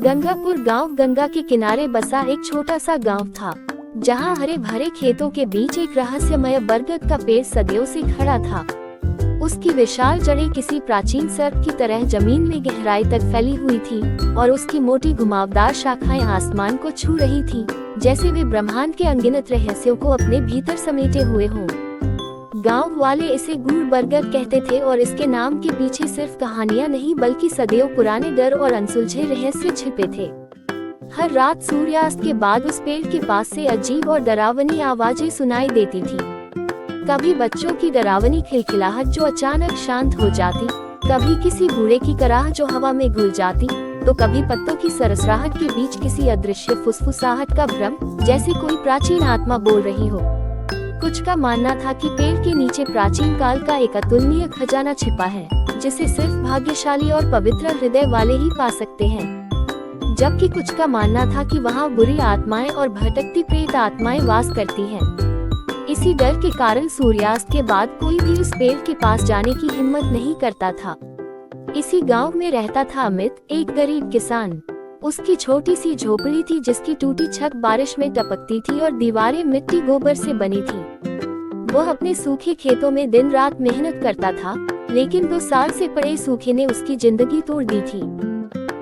गंगापुर गांव गंगा के किनारे बसा एक छोटा सा गांव था, जहां हरे भरे खेतों के बीच एक रहस्यमय बरगद का पेड़ सदियों से खड़ा था। उसकी विशाल जड़ें किसी प्राचीन सर्प की तरह जमीन में गहराई तक फैली हुई थी और उसकी मोटी घुमावदार शाखाएं आसमान को छू रही थीं, जैसे वे ब्रह्मांड के अनगिनत रहस्यों को अपने भीतर समेटे हुए हों। गांव वाले इसे गूढ़ बरगद कहते थे और इसके नाम के पीछे सिर्फ कहानियां नहीं बल्कि सदियों पुराने डर और अनसुलझे रहस्य छिपे थे। हर रात सूर्यास्त के बाद उस पेड़ के पास से अजीब और डरावनी आवाजें सुनाई देती थी। कभी बच्चों की डरावनी खिलखिलाहट जो अचानक शांत हो जाती, कभी किसी बूढ़े की कराह जो हवा में घुल जाती, तो कभी पत्तों की सरसराहट के बीच किसी अदृश्य फुसफुसाहट का भ्रम, जैसे कोई प्राचीन आत्मा बोल रही हो। कुछ का मानना था कि पेड़ के नीचे प्राचीन काल का एक अतुलनीय खजाना छिपा है, जिसे सिर्फ भाग्यशाली और पवित्र हृदय वाले ही पा सकते हैं। जबकि कुछ का मानना था कि वहाँ बुरी आत्माएं और भटकती प्रेत आत्माएं वास करती हैं। इसी डर के कारण सूर्यास्त के बाद कोई भी उस पेड़ के पास जाने की हिम्मत नहीं करता था। इसी गांव में रहता था अमित, एक गरीब किसान। उसकी छोटी सी झोपड़ी थी जिसकी टूटी छत बारिश में टपकती थी और दीवारें मिट्टी गोबर से बनी थी। वह अपने सूखे खेतों में दिन रात मेहनत करता था, लेकिन 2 साल से पड़े सूखे ने उसकी जिंदगी तोड़ दी थी।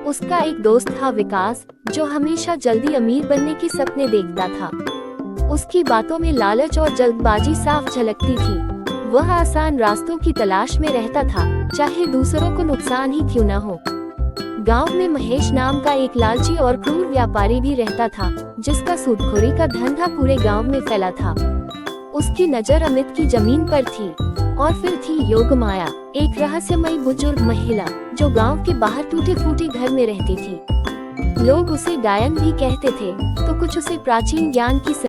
उसका एक दोस्त था विकास, जो हमेशा जल्दी अमीर बनने के सपने देखता था। उसकी बातों में लालच और जल्दबाजी साफ झलकती थी। वह आसान रास्तों की तलाश में रहता था, चाहे दूसरों को नुकसान ही क्यों न हो। गांव में महेश नाम का एक लालची और क्रूर व्यापारी भी रहता था, जिसका सूदखोरी का धंधा पूरे गांव में फैला था। उसकी नजर अमित की जमीन पर थी। और फिर थी योगमाया, एक रहस्यमयी बुजुर्ग महिला, जो गांव के बाहर टूटे फूटे घर में रहती थी। लोग उसे डायन भी कहते थे, तो कुछ उसे प्राचीन ज्ञान की